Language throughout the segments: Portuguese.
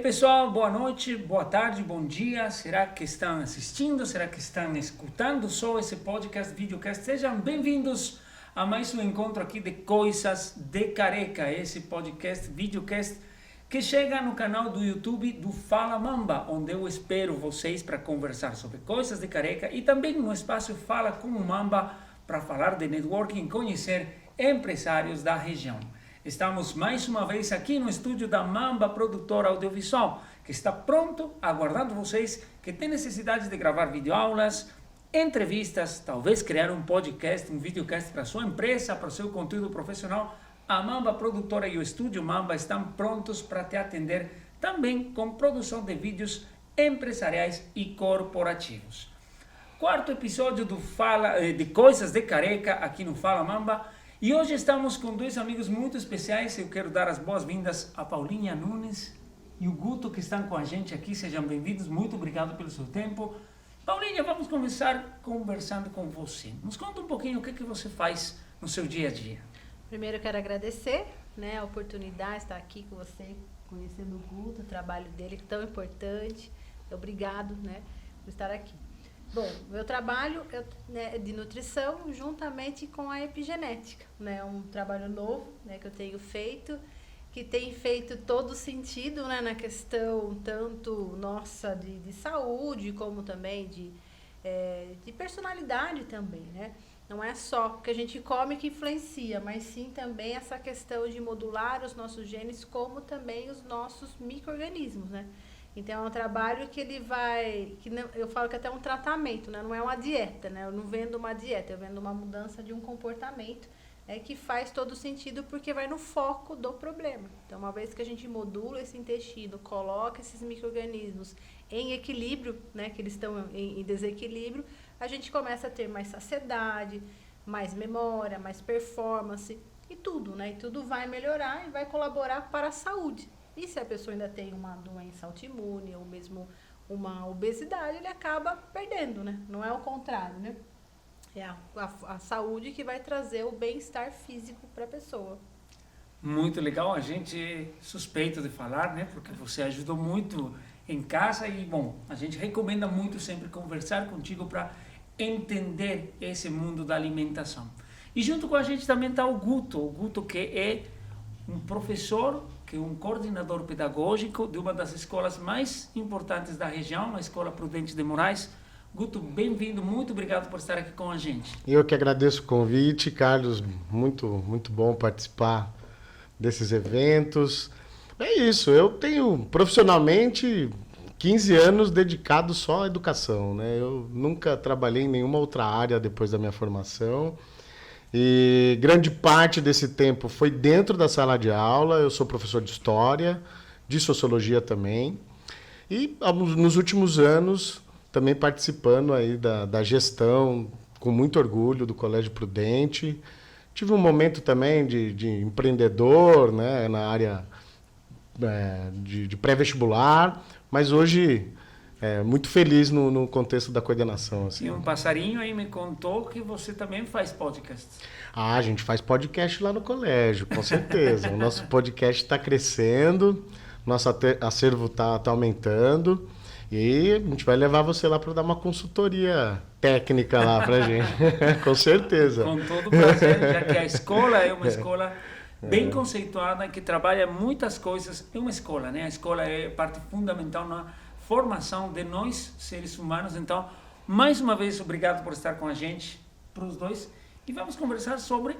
pessoal, boa noite, boa tarde, bom dia. Será que estão assistindo? Será que estão escutando só esse podcast, videocast? Sejam bem-vindos a mais um encontro aqui de Coisas de Careca, esse podcast, videocast que chega no canal do YouTube do Fala Mamba, onde eu espero vocês para conversar sobre coisas de careca e também no espaço Fala com o Mamba para falar de networking, conhecer empresários da região. Estamos mais uma vez aqui no estúdio da Mamba Produtora Audiovisual, que está pronto, aguardando vocês que têm necessidade de gravar videoaulas, entrevistas, talvez criar um podcast, um videocast para sua empresa, para o seu conteúdo profissional. A Mamba Produtora e o estúdio Mamba estão prontos para te atender também com produção de vídeos empresariais e corporativos. Quarto episódio do de Coisas de Careca aqui no Fala Mamba. E hoje estamos com dois amigos muito especiais. Eu quero dar as boas-vindas a Paulinha Nunes e o Guto, que estão com a gente aqui. Sejam bem-vindos. Muito obrigado pelo seu tempo. Paulinha, vamos começar conversando com você. Nos conta um pouquinho o que você faz no seu dia a dia. Primeiro eu quero agradecer, a oportunidade de estar aqui com você, conhecendo o Guto, o trabalho dele tão importante. Obrigado, por estar aqui. Bom, meu trabalho é de nutrição juntamente com a epigenética, um trabalho novo que eu tenho feito, que tem feito todo sentido na questão tanto nossa de saúde, como também de personalidade também, Não é só o que a gente come que influencia, mas sim também essa questão de modular os nossos genes, como também os nossos micro-organismos, Então, é um trabalho que ele vai... eu falo que até é um tratamento, não é uma dieta, Eu não vendo uma dieta, eu vendo uma mudança de um comportamento que faz todo sentido porque vai no foco do problema. Então, uma vez que a gente modula esse intestino, coloca esses micro-organismos em equilíbrio, que eles estão em desequilíbrio, a gente começa a ter mais saciedade, mais memória, mais performance e tudo, E tudo vai melhorar e vai colaborar para a saúde. E se a pessoa ainda tem uma doença autoimune ou mesmo uma obesidade, ele acaba perdendo, Não é o contrário, É a saúde que vai trazer o bem-estar físico para a pessoa. Muito legal, a gente é suspeito de falar, Porque você ajudou muito em casa e, bom, a gente recomenda muito sempre conversar contigo para entender esse mundo da alimentação. E junto com a gente também está o Guto que é um professor, que é um coordenador pedagógico de uma das escolas mais importantes da região, a Escola Prudente de Moraes. Guto, bem-vindo, muito obrigado por estar aqui com a gente. Eu que agradeço o convite, Carlos, muito bom participar desses eventos. É isso, eu tenho profissionalmente 15 anos dedicado só à educação, Eu nunca trabalhei em nenhuma outra área depois da minha formação. E grande parte desse tempo foi dentro da sala de aula. Eu sou professor de história, de sociologia também. E nos últimos anos também participando aí da gestão, com muito orgulho, do Colégio Prudente. Tive um momento também de empreendedor, na área de pré-vestibular, mas hoje muito feliz no contexto da coordenação. Assim. E um passarinho aí me contou que você também faz podcast. A gente faz podcast lá no colégio, com certeza. O nosso podcast está crescendo, nosso acervo está aumentando e a gente vai levar você lá para dar uma consultoria técnica lá para a gente, com certeza. Com todo prazer, já que a escola é uma escola bem conceituada, que trabalha muitas coisas. É uma escola, A escola é parte fundamental na formação de nós, seres humanos. Então, mais uma vez, obrigado por estar com a gente, para os dois. E vamos conversar sobre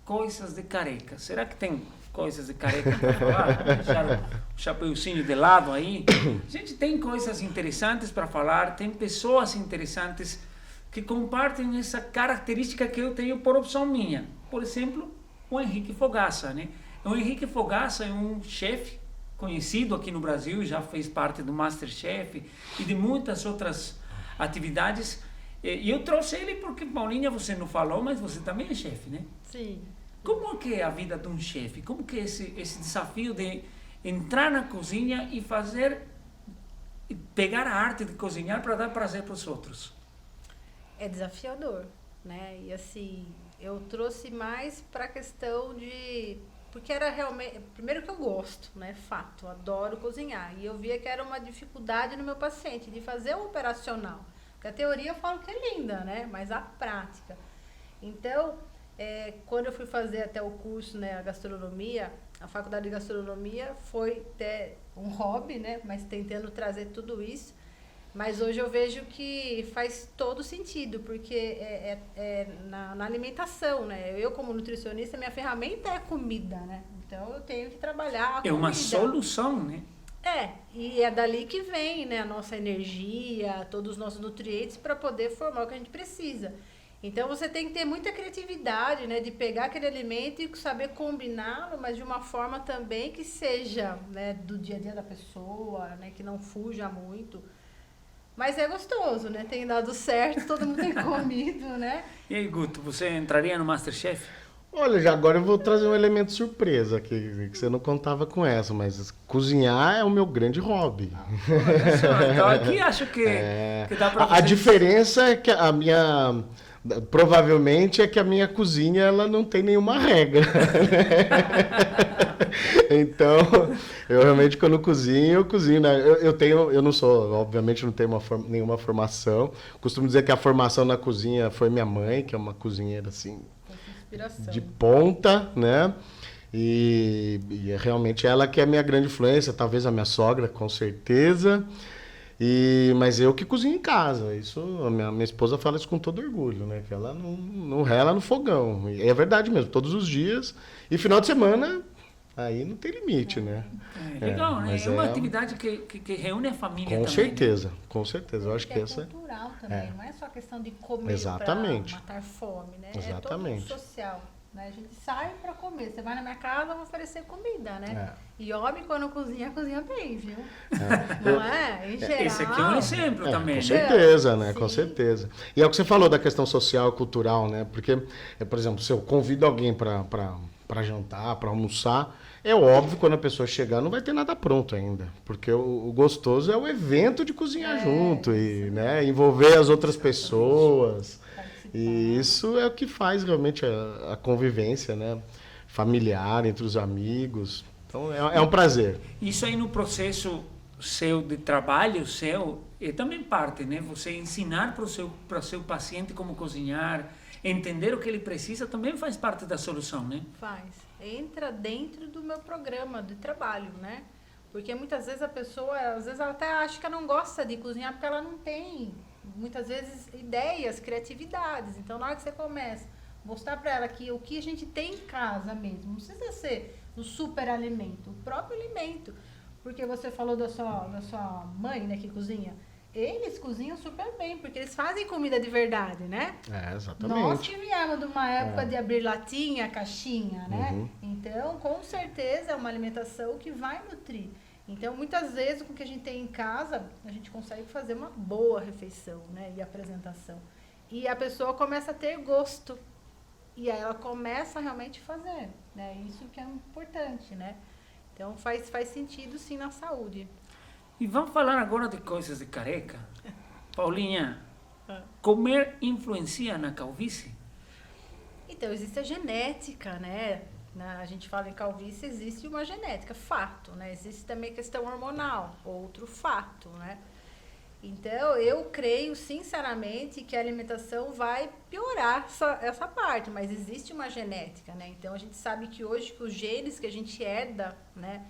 coisas de careca. Será que tem coisas de careca para falar? Vamos deixar o chapeuzinho de lado aí. A gente tem coisas interessantes para falar, tem pessoas interessantes que compartilham essa característica que eu tenho por opção minha. Por exemplo, o Henrique Fogaça, O Henrique Fogaça é um chefe conhecido aqui no Brasil, já fez parte do MasterChef e de muitas outras atividades. E eu trouxe ele porque, Paulinha, você não falou, mas você também é chefe, Sim. Como que é a vida de um chefe? Como que é esse desafio de entrar na cozinha e pegar a arte de cozinhar para dar prazer para os outros? É desafiador, E assim, eu trouxe mais para a questão de porque era realmente, primeiro que eu gosto, né, fato, adoro cozinhar, e eu via que era uma dificuldade no meu paciente de fazer o operacional, porque a teoria eu falo que é linda, né, mas a prática. Então, quando eu fui fazer até o curso, né, a gastronomia, a faculdade de gastronomia foi até um hobby, né, mas tentando trazer tudo isso. Mas hoje eu vejo que faz todo sentido, porque na alimentação, né? Eu, como nutricionista, minha ferramenta é a comida, né? Então, eu tenho que trabalhar a comida. É uma solução, né? E é dali que vem, né, a nossa energia, todos os nossos nutrientes para poder formar o que a gente precisa. Então, você tem que ter muita criatividade, né, de pegar aquele alimento e saber combiná-lo, mas de uma forma também que seja, né, do dia a dia da pessoa, né, que não fuja muito. Mas é gostoso, né? Tem dado certo, todo mundo tem comido, né? E aí, Guto, você entraria no MasterChef? Olha, já agora eu vou trazer um elemento surpresa aqui, que você não contava com essa, mas cozinhar é o meu grande hobby. Olha só, então aqui acho que dá para A diferença é que a minha... Provavelmente é que a minha cozinha ela não tem nenhuma regra. Então, eu realmente quando eu cozinho, né? Eu não sou, obviamente não tenho nenhuma formação. Costumo dizer que a formação na cozinha foi minha mãe, que é uma cozinheira assim de ponta, né? E é realmente ela que é a minha grande influência, talvez a minha sogra, com certeza. Mas eu que cozinho em casa, isso a minha esposa fala isso com todo orgulho, né? Que ela não rela no fogão. E é verdade mesmo, todos os dias. E final de semana, aí não tem limite, né? Legal, né? É uma atividade que reúne a família com também. certeza, com certeza. Eu acho que essa... É cultural também, não é só questão de comer Exatamente. para matar fome, né? Exatamente. É todo social. Né? A gente sai para comer. Você vai na minha casa, eu vou oferecer comida, né? E homem, quando cozinha bem, viu? Não é? Em geral. Esse aqui é um exemplo também, com né? certeza, né? Sim. Com certeza. E é o que você falou da questão social e cultural, né? Porque, por exemplo, se eu convido alguém para jantar, para almoçar, é óbvio quando a pessoa chegar não vai ter nada pronto ainda. Porque o gostoso é o evento de cozinhar junto e, né, envolver as outras pessoas. E isso é o que faz realmente a convivência, né, familiar, entre os amigos. Então, é um prazer. Isso aí no processo seu de trabalho, é também parte, né? Você ensinar para o seu paciente como cozinhar, entender o que ele precisa, também faz parte da solução, né? Faz. Entra dentro do meu programa de trabalho, né? Porque muitas vezes a pessoa, às vezes ela até acha que ela não gosta de cozinhar porque ela não tem... muitas vezes ideias, criatividades. Então, na hora que você começa a mostrar para ela que o que a gente tem em casa mesmo, não precisa ser o super alimento, o próprio alimento. Porque você falou da sua mãe, né, que cozinha. Eles cozinham super bem, porque eles fazem comida de verdade, né? Exatamente. Nós que viemos de uma época de abrir latinha, caixinha, né? Então, com certeza, é uma alimentação que vai nutrir. Então, muitas vezes, com o que a gente tem em casa, a gente consegue fazer uma boa refeição, né? E apresentação. E a pessoa começa a ter gosto. E aí ela começa a realmente fazer, né? Isso que é importante, né? Então, faz sentido, sim, na saúde. E vamos falar agora de coisas de careca. Paulinha, comer influencia na calvície? Então, existe a genética, né? A gente fala em calvície, existe uma genética, fato, né? Existe também questão hormonal, outro fato, né? Então, eu creio, sinceramente, que a alimentação vai piorar essa parte, mas existe uma genética, né? Então, a gente sabe que hoje, que os genes que a gente herda, né,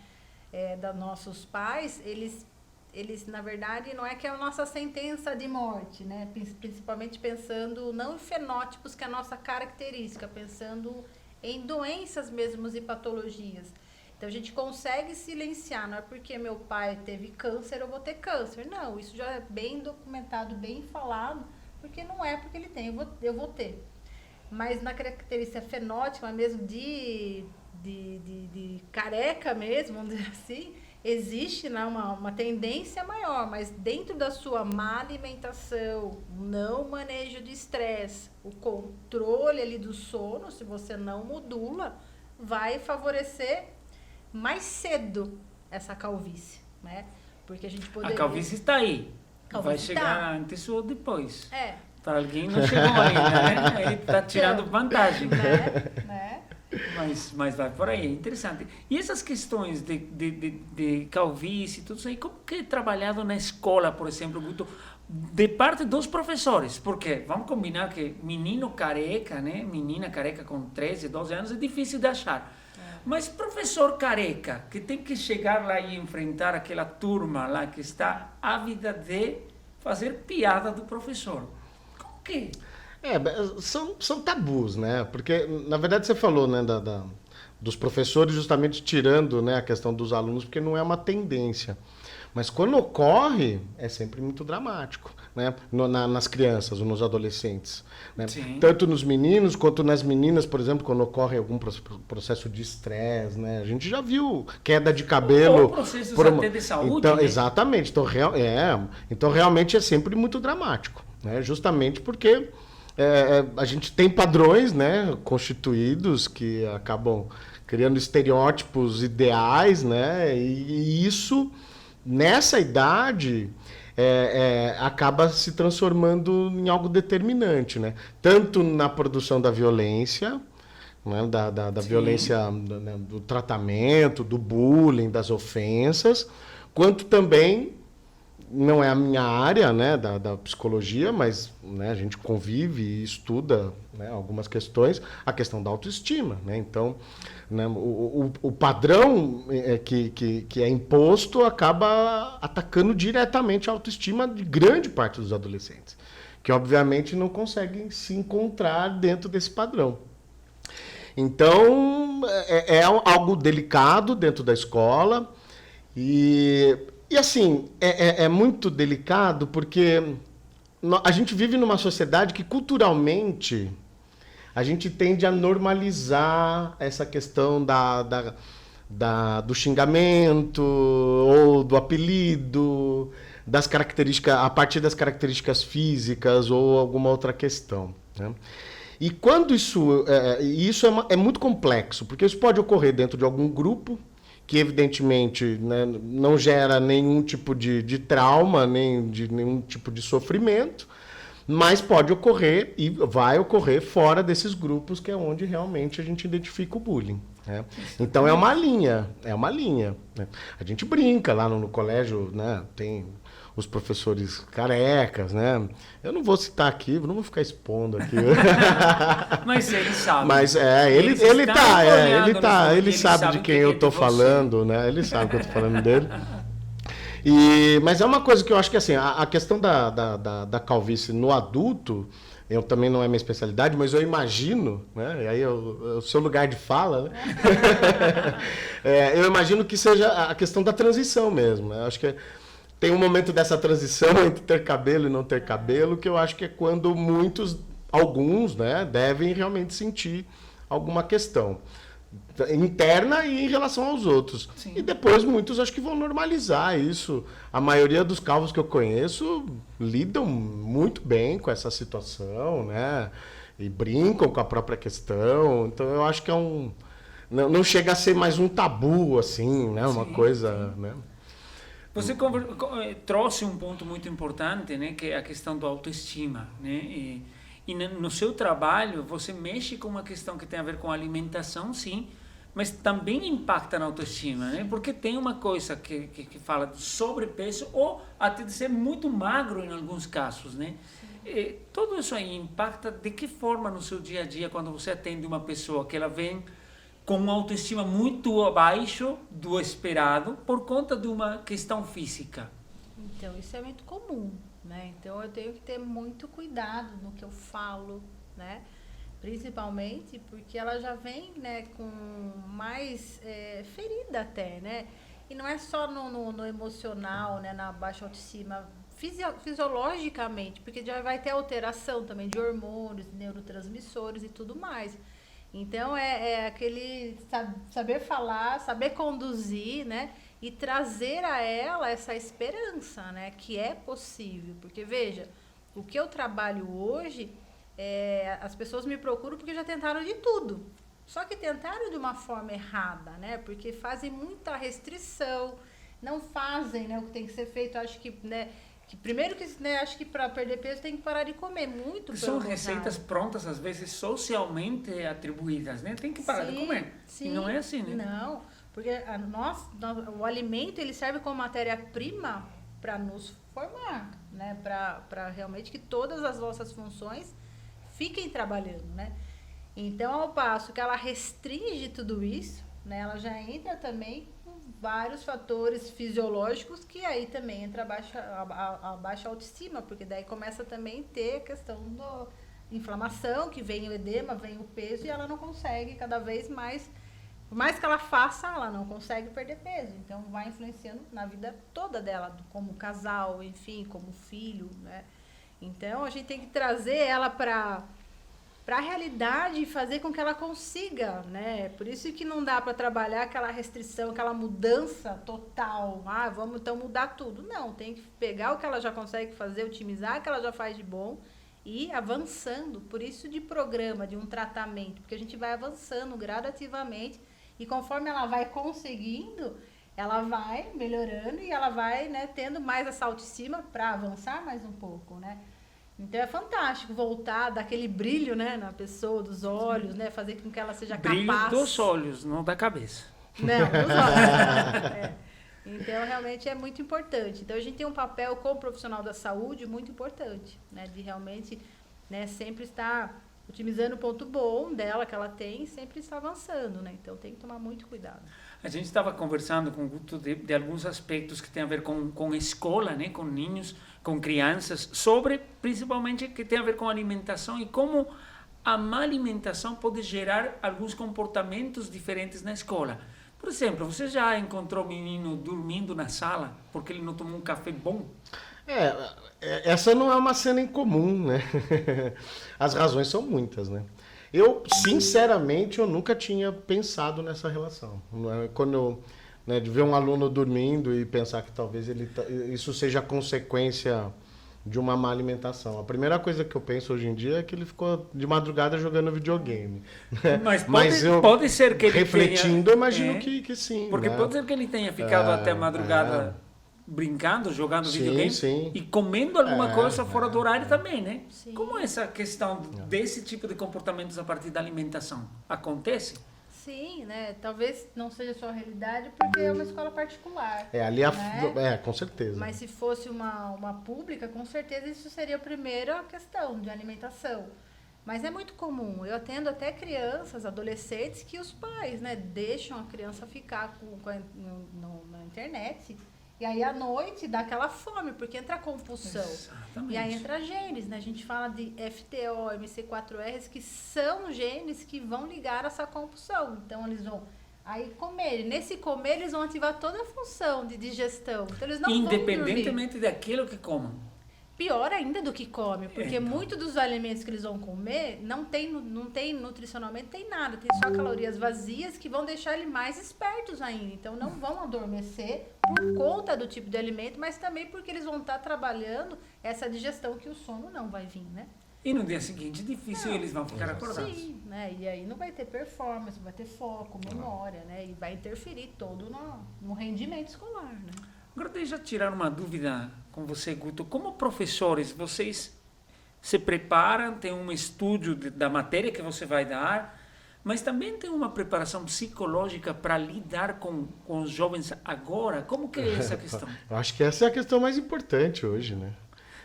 dos nossos pais, eles, na verdade, não é que é a nossa sentença de morte, né? Principalmente pensando, não em fenótipos, que é a nossa característica, pensando em doenças mesmo e patologias. Então, a gente consegue silenciar, não é porque meu pai teve câncer, eu vou ter câncer. Não, isso já é bem documentado, bem falado, porque não é porque ele tem, eu vou ter. Mas na característica fenótipa mesmo, de careca mesmo, vamos dizer assim, existe, né, uma tendência maior, mas dentro da sua má alimentação, não manejo de estresse, o controle ali do sono, se você não modula, vai favorecer mais cedo essa calvície, né? Porque a gente poderia... A calvície está aí. Vai chegar antes ou depois. Para alguém não chegou ainda, né? Aí está tirando vantagem. Né? Mas vai por aí, é interessante. E essas questões de calvície, tudo isso aí, como que é trabalhado na escola, por exemplo, Guto, de parte dos professores? Porque vamos combinar que menino careca, né? Menina careca com 13, 12 anos é difícil de achar. Mas professor careca, que tem que chegar lá e enfrentar aquela turma lá que está ávida de fazer piada do professor. Como que? São tabus, né? Porque, na verdade, você falou, né, dos professores justamente tirando, né, a questão dos alunos, porque não é uma tendência. Mas quando ocorre, é sempre muito dramático, né? Nas crianças ou nos adolescentes. Né? Tanto nos meninos quanto nas meninas, por exemplo, quando ocorre algum processo de estresse, né? A gente já viu queda de cabelo. Ou processos até de saúde, então, né? Exatamente. Então, realmente é sempre muito dramático. Né? Justamente porque a gente tem padrões, né, constituídos que acabam criando estereótipos ideais, né? E isso... Nessa idade, acaba se transformando em algo determinante, né? Tanto na produção da violência, né? da violência, né? Do tratamento, do bullying, das ofensas, quanto também, não é a minha área, né, da psicologia, mas, né, a gente convive e estuda, né, algumas questões, a questão da autoestima. Né? Então, né, o padrão que é imposto acaba atacando diretamente a autoestima de grande parte dos adolescentes, que obviamente não conseguem se encontrar dentro desse padrão. Então, é algo delicado dentro da escola e assim, é muito delicado porque a gente vive numa sociedade que culturalmente a gente tende a normalizar essa questão do xingamento ou do apelido, das características, a partir das características físicas ou alguma outra questão. Né? E quando isso é muito complexo, porque isso pode ocorrer dentro de algum grupo, que evidentemente, né, não gera nenhum tipo de trauma, nem de nenhum tipo de sofrimento, mas pode ocorrer e vai ocorrer fora desses grupos, que é onde realmente a gente identifica o bullying. Né? Então é uma linha. Né? A gente brinca lá no colégio, né? Tem os professores carecas, né? Eu não vou citar aqui, não vou ficar expondo aqui. Mas ele sabe. Mas ele sabe de quem eu tô falando, né? Ele sabe que eu tô falando dele. Mas é uma coisa que eu acho que assim, a questão da calvície no adulto, eu também não é minha especialidade, mas eu imagino, né? E aí o seu lugar de fala, né? Eu imagino que seja a questão da transição mesmo. Né? Eu acho que tem um momento dessa transição entre ter cabelo e não ter cabelo, que eu acho que é quando alguns, né, devem realmente sentir alguma questão interna e em relação aos outros. Sim. E depois muitos acho que vão normalizar isso. A maioria dos calvos que eu conheço lidam muito bem com essa situação, né? E brincam com a própria questão. Então eu acho que não chega a ser mais um tabu, assim, né? Uma coisa, né? Você trouxe um ponto muito importante, né, que é a questão da autoestima, né? E no seu trabalho você mexe com uma questão que tem a ver com alimentação, sim, mas também impacta na autoestima, né? Porque tem uma coisa que fala do sobrepeso ou até de ser muito magro em alguns casos, né? E tudo isso aí impacta de que forma no seu dia a dia quando você atende uma pessoa que ela vem com uma autoestima muito abaixo do esperado por conta de uma questão física? Então, isso é muito comum, né? Então, eu tenho que ter muito cuidado no que eu falo, né? Principalmente porque ela já vem, né, com mais ferida até, né? E não é só no emocional, né, na baixa autoestima, fisiologicamente, porque já vai ter alteração também de hormônios, neurotransmissores e tudo mais. Então, é aquele saber falar, saber conduzir, né? E trazer a ela essa esperança, né? Que é possível. Porque, veja, o que eu trabalho hoje, as pessoas me procuram porque já tentaram de tudo. Só que tentaram de uma forma errada, né? Porque fazem muita restrição, não fazem, né, o que tem que ser feito. Acho que, né, Que primeiro que, né, acho que para perder peso tem que parar de comer muito. São pelo receitas contrário. prontas, às vezes socialmente atribuídas, né? Tem que parar de comer. Sim, E não é assim, né? Não, porque o alimento ele serve como matéria-prima para nos formar, né? Para realmente que todas as nossas funções fiquem trabalhando, né? Então, ao passo que ela restringe tudo isso, né? Ela já entra também com vários fatores fisiológicos que aí também entra a baixa autoestima, porque daí começa também a ter a questão da inflamação, que vem o edema, vem o peso e ela não consegue cada vez mais, por mais que ela faça, ela não consegue perder peso. Então, vai influenciando na vida toda dela, como casal, enfim, como filho, né? Então, a gente tem que trazer ela para a realidade e fazer com que ela consiga, né? Por isso que não dá para trabalhar aquela restrição, aquela mudança total. Ah, vamos então mudar tudo. Não, tem que pegar o que ela já consegue fazer, otimizar o que ela já faz de bom e ir avançando. Por isso de programa, de um tratamento, porque a gente vai avançando gradativamente e conforme ela vai conseguindo, ela vai melhorando e ela vai, né, tendo mais essa autoestima para avançar mais um pouco, né? Então é fantástico voltar daquele brilho, né, na pessoa, dos olhos, né, fazer com que ela seja Brilho capaz. dos olhos, não da cabeça. Não, dos olhos. É. Então realmente é muito importante. Então a gente tem um papel como profissional da saúde muito importante, né, de realmente, né, sempre estar otimizando o ponto bom dela que ela tem e sempre estar avançando, né? Então tem que tomar muito cuidado. A gente estava conversando com o Guto de alguns aspectos que tem a ver com escola, né, com ninhos, com crianças, sobre principalmente que tem a ver com alimentação e como a má alimentação pode gerar alguns comportamentos diferentes na escola. Por exemplo, você já encontrou menino dormindo na sala porque ele não tomou um café bom? Essa não é uma cena incomum, né? As razões são muitas, né? Eu, sinceramente, eu nunca tinha pensado nessa relação. Quando eu, né, de ver um aluno dormindo e pensar que talvez isso seja consequência de uma má alimentação. A primeira coisa que eu penso hoje em dia é que ele ficou de madrugada jogando videogame. Né? Mas pode ser que ele refletindo, tenha, eu imagino que sim. Porque né? pode ser que ele tenha ficado até a madrugada brincando, jogando videogame sim. e comendo alguma coisa fora do horário também, né? Sim. Como é essa questão desse tipo de comportamentos a partir da alimentação? Acontece? Sim, né? Talvez não seja a sua realidade porque é uma escola particular. Ali né? com certeza. Mas se fosse uma pública, com certeza isso seria a primeira questão de alimentação. Mas é muito comum. Eu atendo até crianças, adolescentes, que os pais, né, deixam a criança ficar na internet. E aí, à noite, dá aquela fome, porque entra a compulsão. Exatamente. E aí entra genes, né? A gente fala de FTO, MC4Rs, que são genes que vão ligar essa compulsão. Então, eles vão aí comer. Nesse comer, eles vão ativar toda a função de digestão. Então, eles não vão dormir. Independentemente daquilo que comam. Pior ainda do que come, porque Então. muito dos alimentos que eles vão comer não tem nutricionalmente, tem nada, tem só calorias vazias que vão deixar eles mais espertos ainda. Então não vão adormecer por conta do tipo de alimento, mas também porque eles vão estar trabalhando essa digestão que o sono não vai vir, né? E no dia seguinte, difícil eles vão ficar acordados. Sim, né? E aí não vai ter performance, não vai ter foco, memória, né? E vai interferir todo no rendimento escolar, né? Agora deixa eu tirar uma dúvida com você, Guto. Como professores, vocês se preparam, tem um estudo da matéria que você vai dar, mas também tem uma preparação psicológica para lidar com os jovens agora? Como que é essa questão? Eu acho que essa é a questão mais importante hoje, né?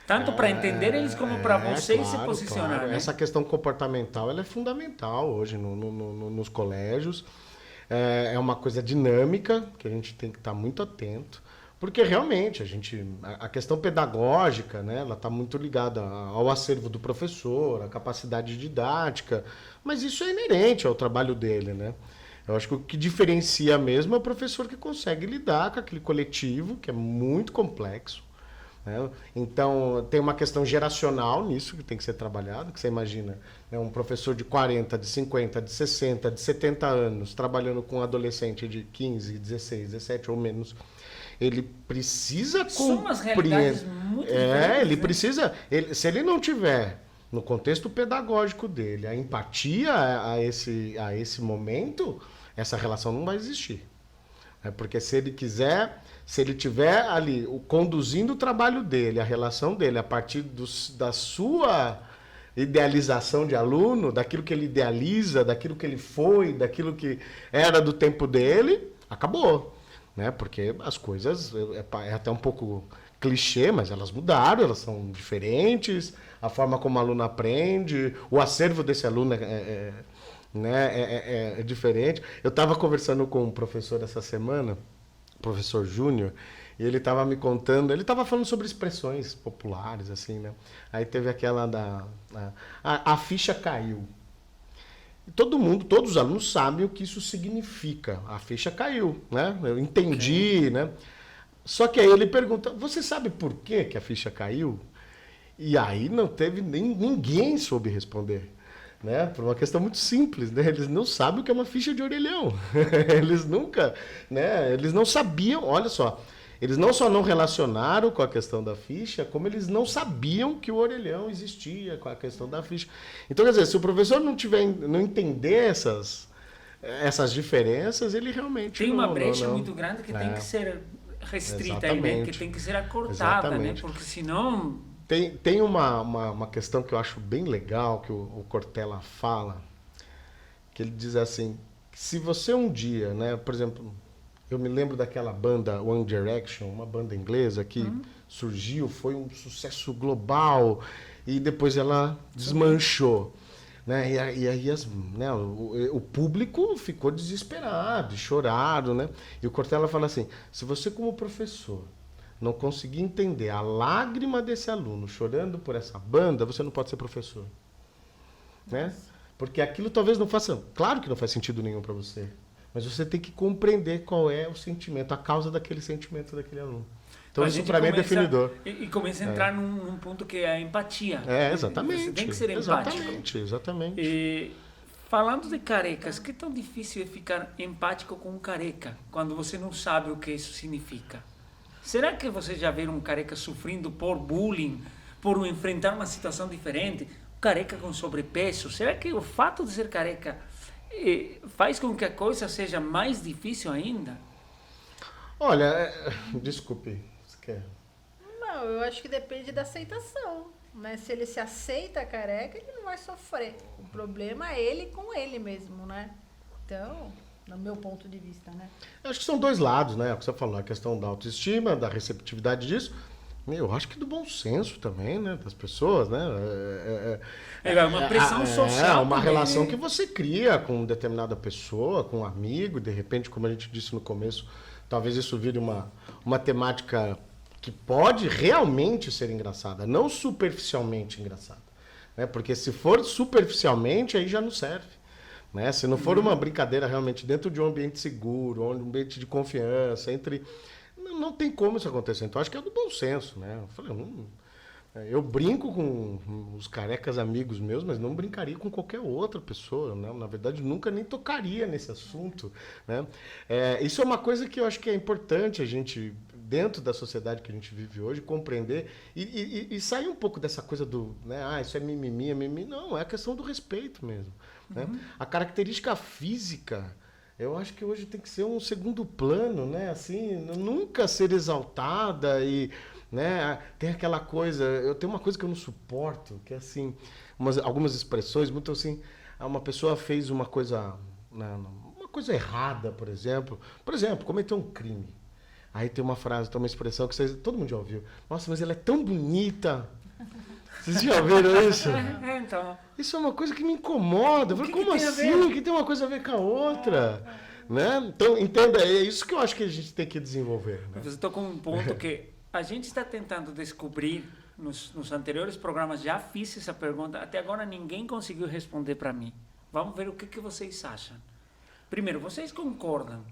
Tanto para entender eles como para vocês se posicionar. Claro. Né? Essa questão comportamental ela é fundamental hoje nos colégios. É uma coisa dinâmica que a gente tem que estar muito atento. Porque realmente a questão pedagógica, né, ela está muito ligada ao acervo do professor, à capacidade didática, mas isso é inerente ao trabalho dele, né? Eu acho que o que diferencia mesmo é o professor que consegue lidar com aquele coletivo, que é muito complexo, né? Então, tem uma questão geracional nisso que tem que ser trabalhado, que você imagina, né, um professor de 40, de 50, de 60, de 70 anos, trabalhando com um adolescente de 15, 16, 17 ou menos. Ele precisa São umas realidades muito diferentes. Ele precisa. Se ele não tiver no contexto pedagógico dele a empatia a esse momento, essa relação não vai existir. Porque se ele quiser, se ele tiver ali conduzindo o trabalho dele, a relação dele, a partir da sua idealização de aluno, daquilo que ele idealiza, daquilo que ele foi, daquilo que era do tempo dele, acabou. Né? Porque as coisas, é até um pouco clichê, mas elas mudaram, elas são diferentes, a forma como o aluno aprende, o acervo desse aluno é diferente. Eu estava conversando com um professor essa semana, professor Júnior, e ele estava me contando, ele estava falando sobre expressões populares, assim, né? Aí teve aquela a ficha caiu. E todos os alunos sabem o que isso significa. A ficha caiu, né? Eu entendi, né? Só que aí ele pergunta, você sabe por que a ficha caiu? E aí não teve ninguém soube responder. Né? Por uma questão muito simples, né? Eles não sabem o que é uma ficha de orelhão. Eles nunca, né? Eles não sabiam, olha só, eles não só não relacionaram com a questão da ficha, como eles não sabiam que o orelhão existia com a questão da ficha. Então, quer dizer, se o professor não entender essas diferenças, ele realmente tem uma brecha muito grande que tem que ser restrita, aí, né? Que tem que ser acortada, né? Porque senão... Tem uma questão que eu acho bem legal, que o Cortella fala, que ele diz assim, se você um dia, né, por exemplo, eu me lembro daquela banda One Direction, uma banda inglesa que surgiu, foi um sucesso global, e depois ela desmanchou. Né? E aí né, o público ficou desesperado, choraram, né? E o Cortella fala assim, se você como professor não conseguir entender a lágrima desse aluno chorando por essa banda, você não pode ser professor. Né? Porque aquilo talvez não faça... Claro que não faz sentido nenhum para você. Mas você tem que compreender qual é o sentimento, a causa daquele sentimento daquele aluno. Então isso para mim é definidor. E começa a entrar num ponto que é a empatia. Exatamente. Você tem que ser empático. Exatamente. E, falando de carecas, que tão difícil é ficar empático com um careca quando você não sabe o que isso significa? Será que você já viu um careca sofrendo por bullying, por enfrentar uma situação diferente? Um careca com sobrepeso? Será que o fato de ser careca faz com que a coisa seja mais difícil ainda? Olha, desculpe, você quer? Não, eu acho que depende da aceitação. Né? Se ele se aceita careca, ele não vai sofrer. O problema é ele com ele mesmo, né? Então... no meu ponto de vista, né? Eu acho que são dois lados, né? O que você falou, a questão da autoestima, da receptividade disso. Eu acho que do bom senso também, né? Das pessoas, né? É uma pressão social. É uma também, relação né? que você cria com determinada pessoa, com um amigo, e de repente, como a gente disse no começo, talvez isso vire uma temática que pode realmente ser engraçada, não superficialmente engraçada. Né? Porque se for superficialmente, aí já não serve. Né? Se não for uma brincadeira realmente dentro de um ambiente seguro, um ambiente de confiança, não tem como isso acontecer. Então, acho que é do bom senso. Né? Eu brinco com os carecas amigos meus, mas não brincaria com qualquer outra pessoa. Né? Na verdade, nunca nem tocaria nesse assunto. Né? Isso é uma coisa que eu acho que é importante a gente, dentro da sociedade que a gente vive hoje, compreender e sair um pouco dessa coisa do... Né? Isso é mimimi, é mimimi. Não, é a questão do respeito mesmo. Né? A característica física, eu acho que hoje tem que ser um segundo plano, né? Assim, nunca ser exaltada e, né? Tem aquela coisa, eu tenho uma coisa que eu não suporto, que é assim, algumas expressões muito assim, uma pessoa fez uma coisa errada, por exemplo, cometeu um crime. Aí tem uma frase, tem uma expressão que todo mundo já ouviu. Nossa, mas ela é tão bonita. Vocês já ouviram isso? Então. Isso é uma coisa que me incomoda. Eu falei, como assim? Que tem uma coisa a ver com a outra? Né? Então, entenda, é isso que eu acho que a gente tem que desenvolver. Né? Você tocou um ponto que a gente está tentando descobrir, nos anteriores programas já fiz essa pergunta, até agora ninguém conseguiu responder para mim. Vamos ver o que vocês acham. Primeiro, vocês concordam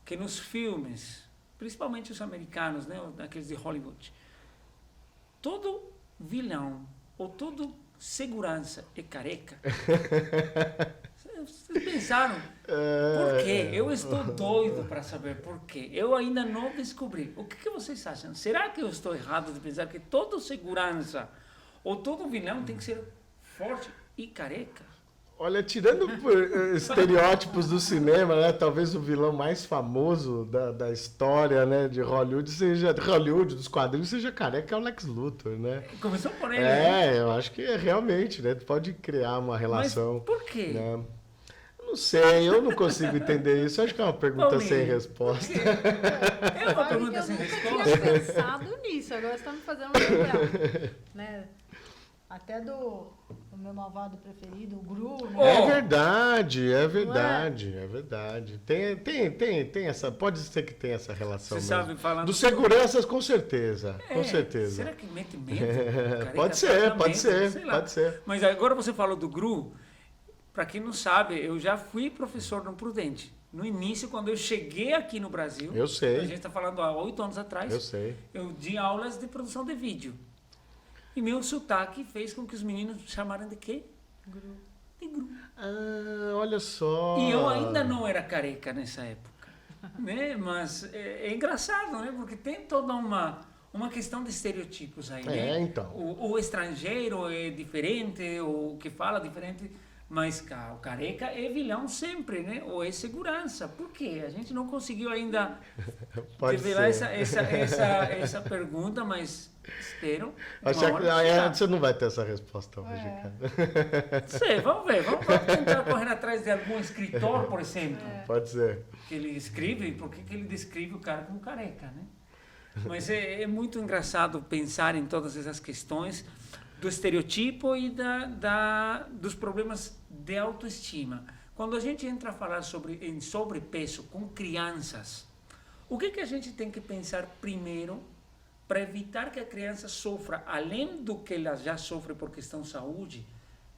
que nos filmes, principalmente os americanos, né, aqueles de Hollywood, todo vilão ou todo segurança é careca? Vocês pensaram? Por quê? Eu estou doido para saber por quê. Eu ainda não descobri. O que vocês acham? Será que eu estou errado de pensar que todo segurança ou todo vilão tem que ser forte e careca? Olha, tirando por estereótipos do cinema, né? Talvez o vilão mais famoso da história, né, de Hollywood, dos quadrinhos, seja careca, é o Lex Luthor, né? Começou por ele, né? Eu acho que é realmente, né? Pode criar uma relação. Mas por quê? Né? Não sei, eu não consigo entender isso. Acho que é uma pergunta sem resposta. É uma pergunta sem Eu nunca resposta. tinha pensado nisso, agora você está me fazendo lembrar, né? Até do meu malvado preferido, o Gru, né? É verdade, é verdade, é verdade. Tem essa, pode ser que tenha essa relação Você mesmo. sabe, falando... Dos seguranças, com certeza, com certeza. Será que mete medo? Careca Pode ser, apartamento, sei lá. pode ser. Mas agora você falou do Gru. Para quem não sabe, eu já fui professor no Prudente. No início, quando eu cheguei aqui no Brasil, Eu sei. a gente está falando há 8 anos atrás, Eu sei. eu dei aulas de produção de vídeo. E meu sotaque fez com que os meninos me chamaram de quê? Gru. De Gru. Ah, olha só. E eu ainda não era careca nessa época. Né? Mas é engraçado, né? Porque tem toda uma questão de estereotipos aí, né? Então. O estrangeiro é diferente, o que fala diferente, mas o careca é vilão sempre, né? Ou é segurança. Por quê? A gente não conseguiu ainda Pode revelar ser. essa pergunta, mas espero. Acho uma que hora chegar. você não vai ter essa resposta hoje, cara. Não sei, vamos ver. Vamos tentar correr atrás de algum escritor, por exemplo. Pode ser. Que ele escreve, por que ele descreve o cara como careca, né? Mas é muito engraçado pensar em todas essas questões do estereotipo e dos problemas de autoestima. Quando a gente entra a falar em sobrepeso com crianças, o que a gente tem que pensar primeiro para evitar que a criança sofra, além do que ela já sofre por questão de saúde,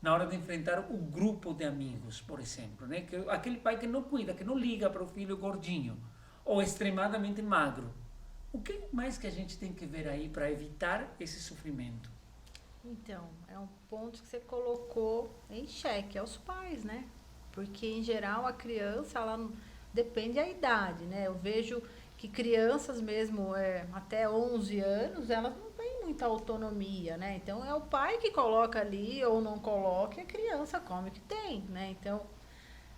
na hora de enfrentar o grupo de amigos, por exemplo, né? Aquele pai que não cuida, que não liga para o filho gordinho ou extremadamente magro. O que mais que a gente tem que ver aí para evitar esse sofrimento? Então, é um ponto que você colocou em xeque, é os pais, né? Porque, em geral, a criança, ela depende da idade, né? Eu vejo que crianças mesmo, até 11 anos, elas não têm muita autonomia, né? Então, é o pai que coloca ali ou não coloca e a criança come o que tem, né? Então,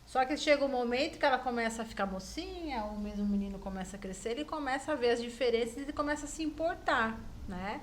só que chega um momento que ela começa a ficar mocinha, ou mesmo o menino começa a crescer, ele começa a ver as diferenças e começa a se importar, né?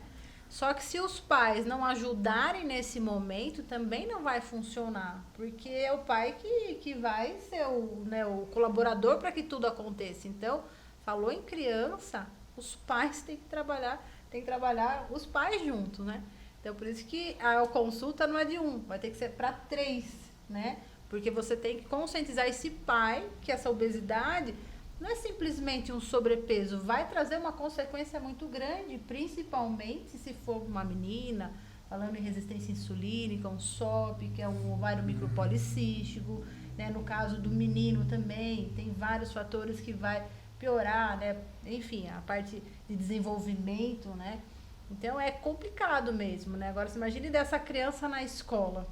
Só que se os pais não ajudarem nesse momento, também não vai funcionar, porque é o pai que vai ser o colaborador para que tudo aconteça. Então, falou em criança, os pais têm que trabalhar os pais juntos, né? Então, por isso que a consulta não é de um, vai ter que ser para 3, né? Porque você tem que conscientizar esse pai que essa obesidade não é simplesmente um sobrepeso, vai trazer uma consequência muito grande, principalmente se for uma menina, falando em resistência insulínica, um SOP, que é um ovário micropolicístico, né? No caso do menino também, tem vários fatores que vai piorar, né? Enfim, a parte de desenvolvimento, né? Então é complicado mesmo, né? Agora, você imagine dessa criança na escola,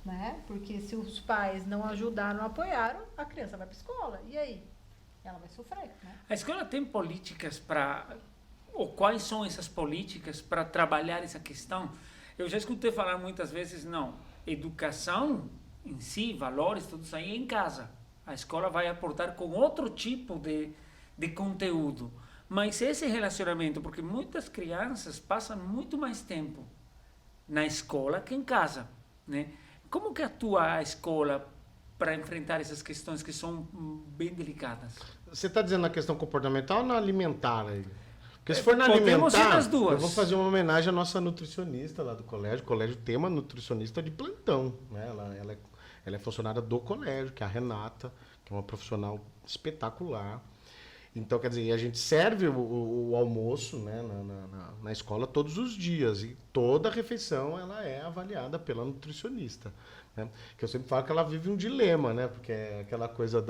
né? Porque se os pais não ajudaram, não apoiaram, a criança vai para a escola, e aí? Ela vai sofrer, né? A escola tem políticas ou quais são essas políticas para trabalhar essa questão? Eu já escutei falar muitas vezes, não, educação em si, valores, tudo isso aí é em casa. A escola vai aportar com outro tipo de conteúdo. Mas esse relacionamento, porque muitas crianças passam muito mais tempo na escola que em casa, né? Como que atua a escola para enfrentar essas questões que são bem delicadas? Você está dizendo na questão comportamental ou na alimentar aí? Porque se for na Podemos ir alimentar, nas duas. eu vou fazer uma homenagem à nossa nutricionista lá do colégio. O colégio tem uma nutricionista de plantão, né? Ela é funcionária do colégio, que é a Renata, que é uma profissional espetacular. Então, quer dizer, a gente serve o almoço, né, na escola todos os dias. E toda refeição ela é avaliada pela nutricionista, né? Que eu sempre falo que ela vive um dilema, né? Porque é aquela coisa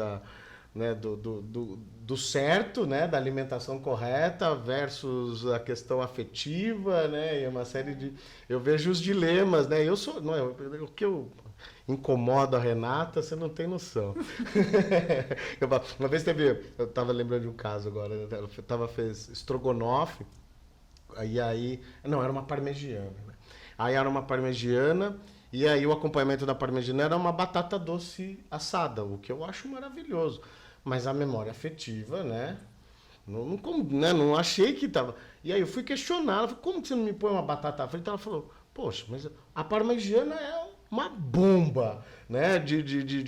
do certo, né, da alimentação correta versus a questão afetiva, né, e uma série de... Eu vejo os dilemas, né, o que eu incomodo a Renata, você não tem noção. Uma vez eu estava lembrando de um caso agora, ela fez estrogonofe, não, era uma parmegiana, né? Aí era uma parmegiana E aí o acompanhamento da parmegiana era uma batata doce assada, o que eu acho maravilhoso. Mas a memória afetiva, né? Não achei que tava. E aí eu fui questionar, ela falou, como que você não me põe uma batata frita? Ela falou, poxa, mas a parmegiana é uma bomba, né?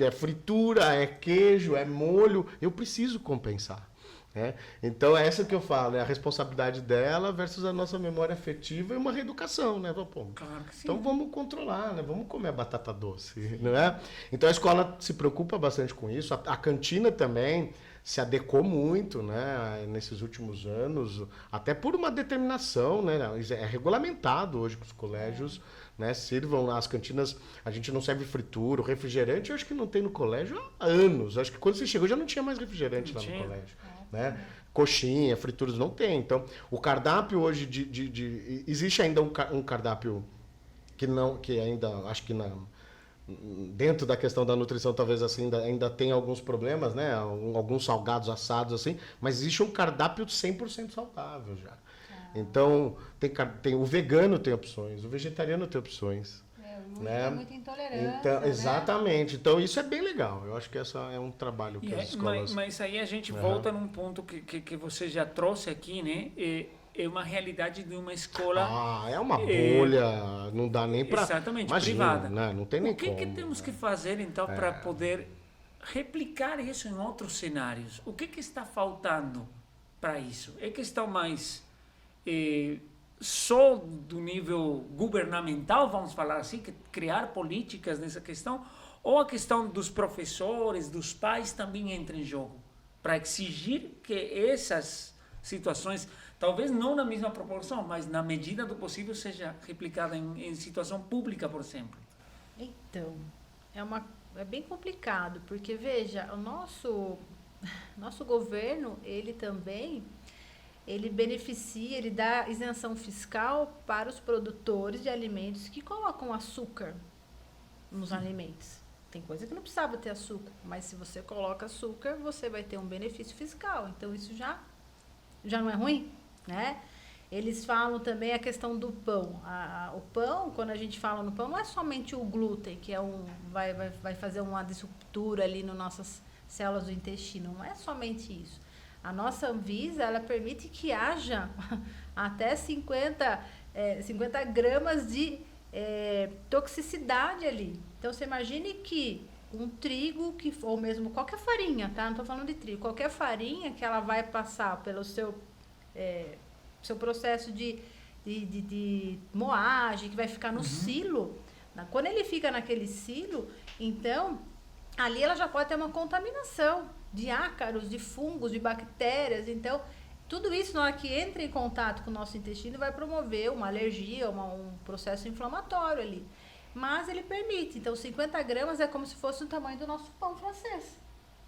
É fritura, é queijo, é molho. Eu preciso compensar. Né? Então é essa que eu falo, é a responsabilidade dela versus a nossa memória afetiva e uma reeducação, né? Pô, Claro que sim. então vamos controlar, né? Vamos comer a batata doce, não é? Então a escola se preocupa bastante com isso, a cantina também se adequou muito, né? Nesses últimos anos, até por uma determinação, né? É regulamentado hoje que os colégios, né, sirvam as cantinas, a gente não serve fritura, o refrigerante eu acho que não tem no colégio há anos, acho que quando você chegou já não tinha mais refrigerante lá no colégio. Né? Coxinha, frituras não tem. Então, o cardápio hoje existe ainda um cardápio que ainda acho que dentro da questão da nutrição talvez assim ainda tem alguns problemas, né? Alguns salgados assados assim, mas existe um cardápio 100% saudável já. Então, tem o vegano tem opções, o vegetariano tem opções. Né? Tem muita intolerância. Então, né? exatamente. Então isso é bem legal. Eu acho que essa é um trabalho que as escolas... Mas aí a gente volta num ponto que você já trouxe aqui, né? É uma realidade de uma escola... é uma bolha, não dá nem para... Exatamente, imagina, privada. Né? Não tem nem O que temos que fazer, então, para poder replicar isso em outros cenários? O que está faltando para isso? É questão mais... só do nível governamental, vamos falar assim, que criar políticas nessa questão, ou a questão dos professores, dos pais também entra em jogo, para exigir que essas situações, talvez não na mesma proporção, mas na medida do possível seja replicada em situação pública, por exemplo. Então, é bem complicado, porque veja, o nosso governo, ele também... ele beneficia, ele dá isenção fiscal para os produtores de alimentos que colocam açúcar nos alimentos. Tem coisa que não precisava ter açúcar, mas se você coloca açúcar, você vai ter um benefício fiscal. Então, isso já não é ruim, né? Eles falam também a questão do pão. O pão, quando a gente fala no pão, não é somente o glúten, que vai fazer uma disruptura ali nas nossas células do intestino. Não é somente isso. A nossa Anvisa, ela permite que haja até 50 gramas de toxicidade ali. Então, você imagine que um trigo, ou mesmo qualquer farinha, tá? Não estou falando de trigo. Qualquer farinha que ela vai passar pelo seu processo de moagem, que vai ficar no silo. Quando ele fica naquele silo, então, ali ela já pode ter uma contaminação de ácaros, de fungos, de bactérias. Então, tudo isso, na hora que entra em contato com o nosso intestino, vai promover uma alergia, um processo inflamatório ali. Mas ele permite. Então, 50 gramas é como se fosse o tamanho do nosso pão francês.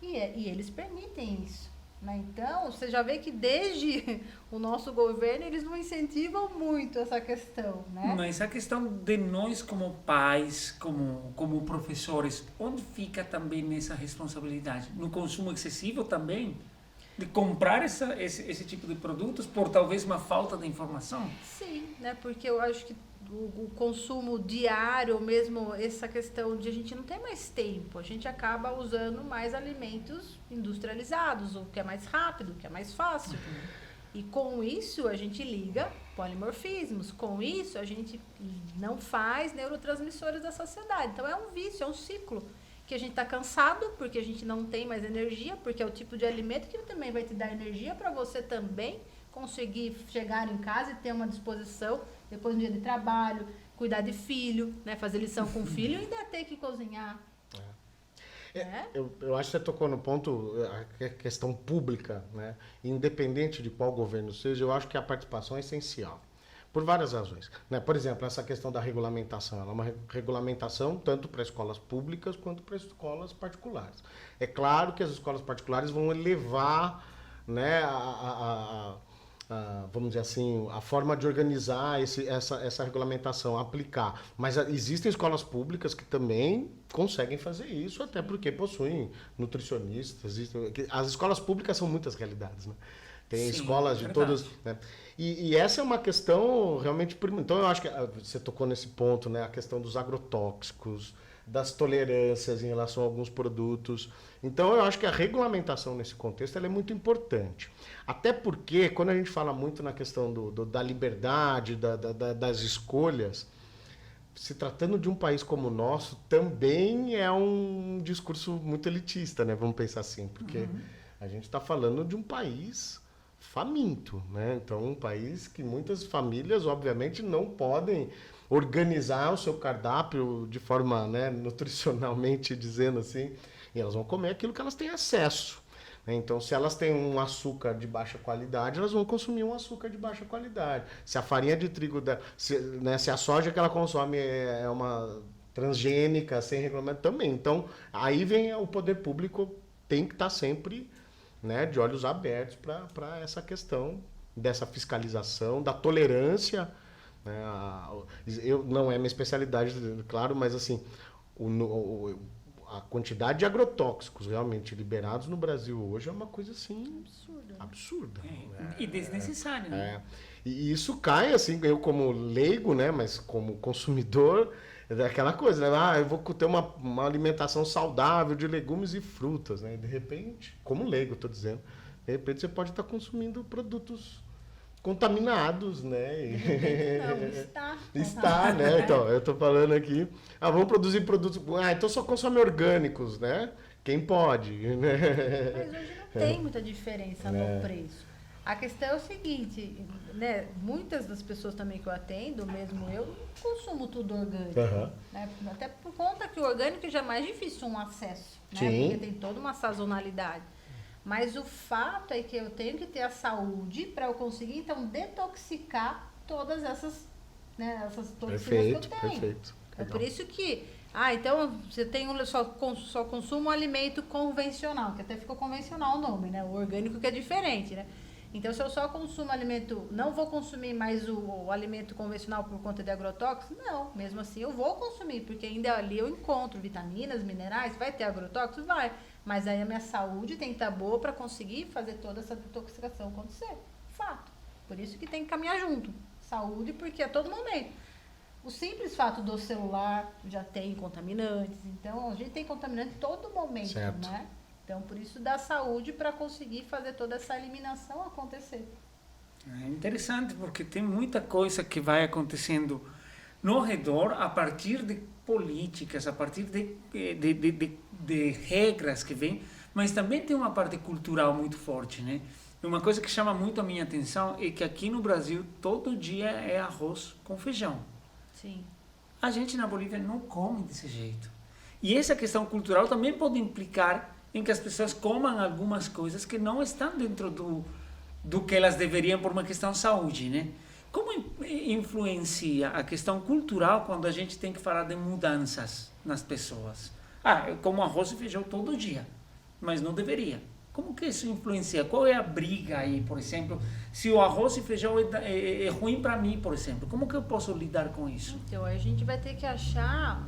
E eles permitem isso. Né? Então, você já vê que desde o nosso governo, eles não incentivam muito essa questão. Né? Mas a questão de nós como pais, como professores, onde fica também nessa responsabilidade? No consumo excessivo também? De comprar esse tipo de produtos por talvez uma falta de informação? Sim, né? Porque eu acho que o consumo diário, ou mesmo essa questão de a gente não tem mais tempo, a gente acaba usando mais alimentos industrializados, o que é mais rápido, o que é mais fácil. E com isso a gente liga polimorfismos, com isso a gente não faz neurotransmissores da saciedade. Então é um vício, é um ciclo. Que a gente está cansado, porque a gente não tem mais energia, porque é o tipo de alimento que também vai te dar energia para você também conseguir chegar em casa e ter uma disposição depois do dia de trabalho, cuidar de filho, né, fazer lição com o filho e ainda ter que cozinhar. Eu acho que você tocou no ponto, a questão pública, né? Independente de qual governo seja, eu acho que a participação é essencial. Por várias razões. Né? Por exemplo, essa questão da regulamentação. Ela é uma regulamentação tanto para escolas públicas quanto para escolas particulares. É claro que as escolas particulares vão elevar, né, vamos dizer assim, a forma de organizar essa regulamentação, aplicar. Mas existem escolas públicas que também conseguem fazer isso, até porque possuem nutricionistas. As escolas públicas são muitas realidades, né? Tem Sim, escolas de verdade. todas, né? E essa é uma questão realmente... Então, eu acho que você tocou nesse ponto, né? A questão dos agrotóxicos, das tolerâncias em relação a alguns produtos. Então, eu acho que a regulamentação nesse contexto ela é muito importante. Até porque, quando a gente fala muito na questão da liberdade, das escolhas, se tratando de um país como o nosso, também é um discurso muito elitista, né? Vamos pensar assim, porque a gente está falando de um país faminto, né? Então, um país que muitas famílias, obviamente, não podem organizar o seu cardápio de forma, né, nutricionalmente dizendo assim, e elas vão comer aquilo que elas têm acesso. Então, se elas têm um açúcar de baixa qualidade, elas vão consumir um açúcar de baixa qualidade. Se a farinha de trigo, se a soja que ela consome é uma transgênica, sem regulamento, também. Então, aí vem o poder público, tem que estar sempre, né, de olhos abertos para essa questão dessa fiscalização, da tolerância. Né, eu não é minha especialidade, claro, mas assim, a quantidade de agrotóxicos realmente liberados no Brasil hoje é uma coisa assim absurda. E desnecessária, né? E isso cai assim, eu como leigo, né, mas como consumidor, é daquela coisa, né? Eu vou ter uma alimentação saudável de legumes e frutas, né? E de repente, como leigo, estou dizendo, de repente você pode estar consumindo produtos contaminados, né? Não, está. Está, né? Então, eu estou falando aqui, vamos produzir produtos, então só consome orgânicos, né? Quem pode, né? Mas hoje não tem muita diferença no preço. A questão é o seguinte, né? Muitas das pessoas também que eu atendo, mesmo eu, não consumo tudo orgânico. Né? Até por conta que o orgânico já é mais difícil um acesso, né? Porque tem toda uma sazonalidade. Mas o fato é que eu tenho que ter a saúde para eu conseguir, então, detoxicar todas essas, né, essas toxinas que eu tenho. Perfeito. É por isso que... então você tem só consumo um alimento convencional, que até ficou convencional o nome, né? O orgânico que é diferente, né? Então, se eu só consumo alimento, não vou consumir mais o alimento convencional por conta de agrotóxicos? Não, mesmo assim eu vou consumir, porque ainda ali eu encontro vitaminas, minerais, vai ter agrotóxicos? Vai. Mas aí a minha saúde tem que estar boa para conseguir fazer toda essa detoxicação acontecer. Fato. Por isso que tem que caminhar junto. Saúde, porque a todo momento. O simples fato do celular já tem contaminantes, então a gente tem contaminante todo momento, certo, né? Então, por isso dá saúde para conseguir fazer toda essa eliminação acontecer. É interessante, porque tem muita coisa que vai acontecendo no redor a partir de políticas, a partir de regras que vêm, mas também tem uma parte cultural muito forte, né? Uma coisa que chama muito a minha atenção é que aqui no Brasil todo dia é arroz com feijão. Sim. A gente na Bolívia não come desse jeito. E essa questão cultural também pode implicar em que as pessoas comam algumas coisas que não estão dentro do que elas deveriam por uma questão de saúde, né? Como influencia a questão cultural quando a gente tem que falar de mudanças nas pessoas? Eu como arroz e feijão todo dia, mas não deveria. Como que isso influencia? Qual é a briga aí, por exemplo? Se o arroz e feijão é ruim para mim, por exemplo, como que eu posso lidar com isso? Então, a gente vai ter que achar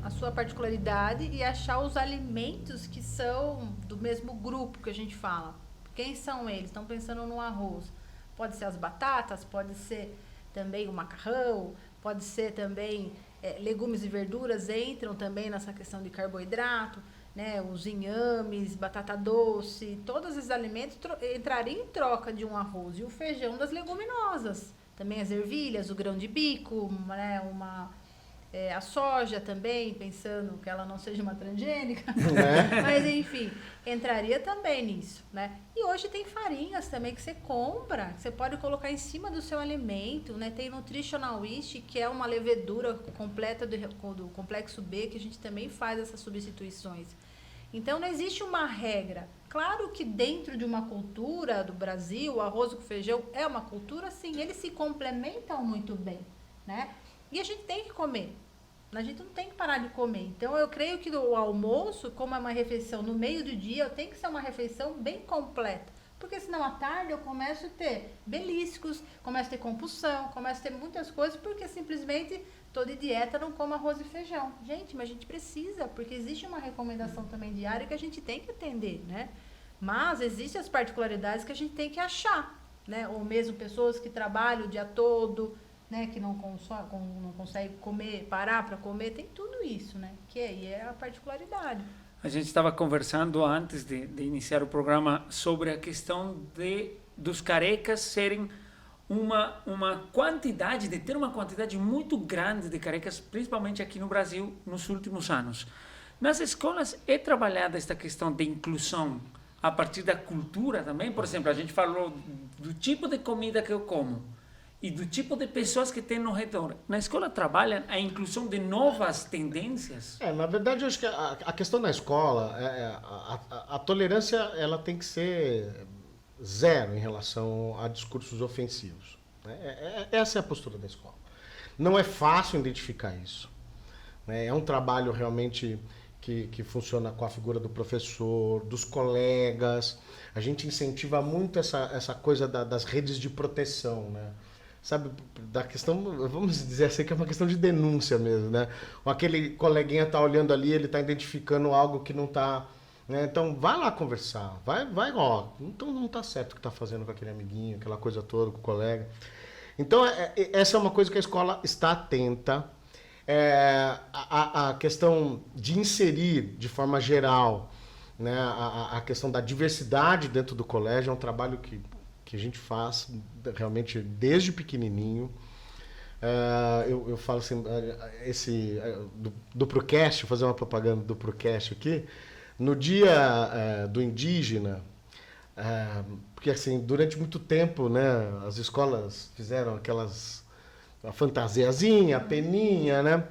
a sua particularidade e achar os alimentos que são do mesmo grupo que a gente fala. Quem são eles? Estão pensando no arroz. Pode ser as batatas, pode ser também o macarrão, pode ser também legumes e verduras entram também nessa questão de carboidrato. Né, os inhames, batata doce, todos esses alimentos entrariam em troca de um arroz. E o feijão das leguminosas, também as ervilhas, o grão de bico, né, a soja também, pensando que ela não seja uma transgênica, mas enfim, entraria também nisso, né? E hoje tem farinhas também que você compra, que você pode colocar em cima do seu alimento, né? Tem Nutritional Yeast, que é uma levedura completa do complexo B, que a gente também faz essas substituições. Então, não existe uma regra. Claro que dentro de uma cultura do Brasil, o arroz com feijão é uma cultura, sim, eles se complementam muito bem, né? E a gente tem que comer. A gente não tem que parar de comer. Então, eu creio que o almoço, como é uma refeição no meio do dia, tem que ser uma refeição bem completa. Porque senão, à tarde, eu começo a ter beliscos, começo a ter compulsão, começo a ter muitas coisas, porque simplesmente tô de dieta, não como arroz e feijão. Gente, mas a gente precisa, porque existe uma recomendação também diária que a gente tem que atender, né? Mas existem as particularidades que a gente tem que achar, né? Ou mesmo pessoas que trabalham o dia todo, né? Que não consegue comer, parar para comer, tem tudo isso, né? Que aí é a particularidade. A gente estava conversando antes de iniciar o programa sobre a questão dos carecas serem uma quantidade, de ter uma quantidade muito grande de carecas, principalmente aqui no Brasil, nos últimos anos. Nas escolas é trabalhada esta questão de inclusão a partir da cultura também? Por exemplo, a gente falou do tipo de comida que eu como e do tipo de pessoas que tem no redor. Na escola trabalham a inclusão de novas tendências? Na verdade, eu acho que a questão na escola, a tolerância ela tem que ser zero em relação a discursos ofensivos. Essa é a postura da escola. Não é fácil identificar isso. É um trabalho realmente que funciona com a figura do professor, dos colegas. A gente incentiva muito essa coisa das redes de proteção, né? Sabe, da questão, vamos dizer assim, que é uma questão de denúncia mesmo, né? Ou aquele coleguinha está olhando ali, ele está identificando algo que não está... Né? Então, vai lá conversar, ó, então não está certo o que está fazendo com aquele amiguinho, aquela coisa toda, com o colega. Então, essa é uma coisa que a escola está atenta. A questão de inserir, de forma geral, né, a questão da diversidade dentro do colégio é um trabalho que a gente faz realmente desde pequenininho. Eu falo assim, do Procast, vou fazer uma propaganda do Procast aqui, no dia do indígena, porque assim, durante muito tempo, né, as escolas fizeram a fantasiazinha, a peninha, né?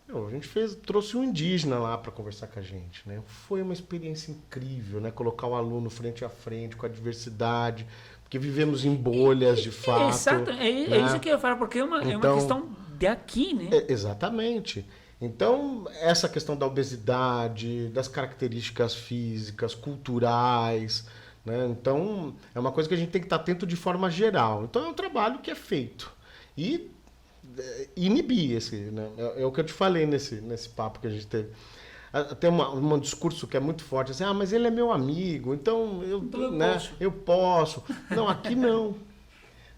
A gente trouxe um indígena lá para conversar com a gente, né? Foi uma experiência incrível, né? Colocar o aluno frente a frente com a diversidade, porque vivemos em bolhas, de fato. Exato, né? Isso que eu ia falar, porque é uma questão de aqui, né? Exatamente. Então, essa questão da obesidade, das características físicas, culturais, né? Então, é uma coisa que a gente tem que estar atento de forma geral. Então, é um trabalho que é feito. E inibir né? É o que eu te falei nesse papo que a gente teve. Tem um discurso que é muito forte, assim, mas ele é meu amigo, então eu posso. Não, aqui não.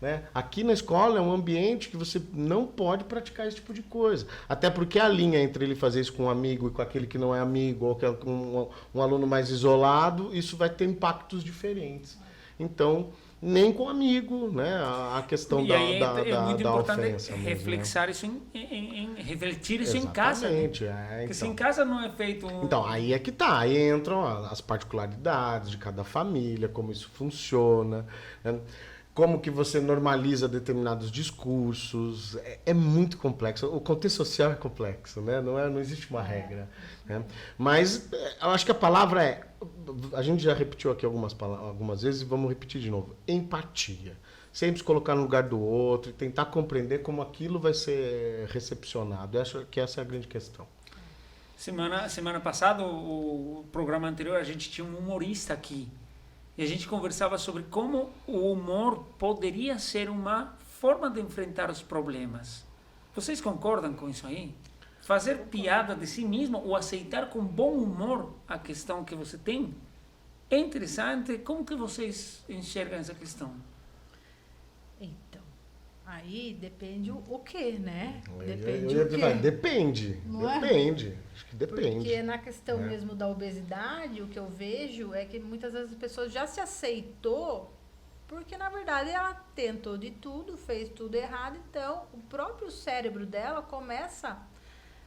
Né? Aqui na escola é um ambiente que você não pode praticar esse tipo de coisa. Até porque a linha entre ele fazer isso com um amigo e com aquele que não é amigo, ou com um aluno mais isolado, isso vai ter impactos diferentes. Então, nem com amigo, né? A questão e aí é muito da importante ofensa. reflexar mesmo, né? isso refletir isso Exatamente, em casa. Né? Então. Porque se em casa não é feito... Então, aí é que tá. Aí entram as particularidades de cada família, como isso funciona, né? Como que você normaliza determinados discursos. É muito complexo. O contexto social é complexo, né? Não existe uma regra. Né? Mas eu acho que a palavra a gente já repetiu aqui algumas vezes e vamos repetir de novo. Empatia. Sempre se colocar no lugar do outro e tentar compreender como aquilo vai ser recepcionado. Eu acho que essa é a grande questão. Semana passada, o programa anterior, a gente tinha um humorista aqui. E a gente conversava sobre como o humor poderia ser uma forma de enfrentar os problemas. Vocês concordam com isso aí? Fazer piada de si mesmo ou aceitar com bom humor a questão que você tem? É interessante. Como que vocês enxergam essa questão? Então, aí depende o quê, né? Depende. Acho que depende. Porque na questão mesmo da obesidade, o que eu vejo é que muitas vezes as pessoas já se aceitou porque, na verdade, ela tentou de tudo, fez tudo errado. Então, o próprio cérebro dela começa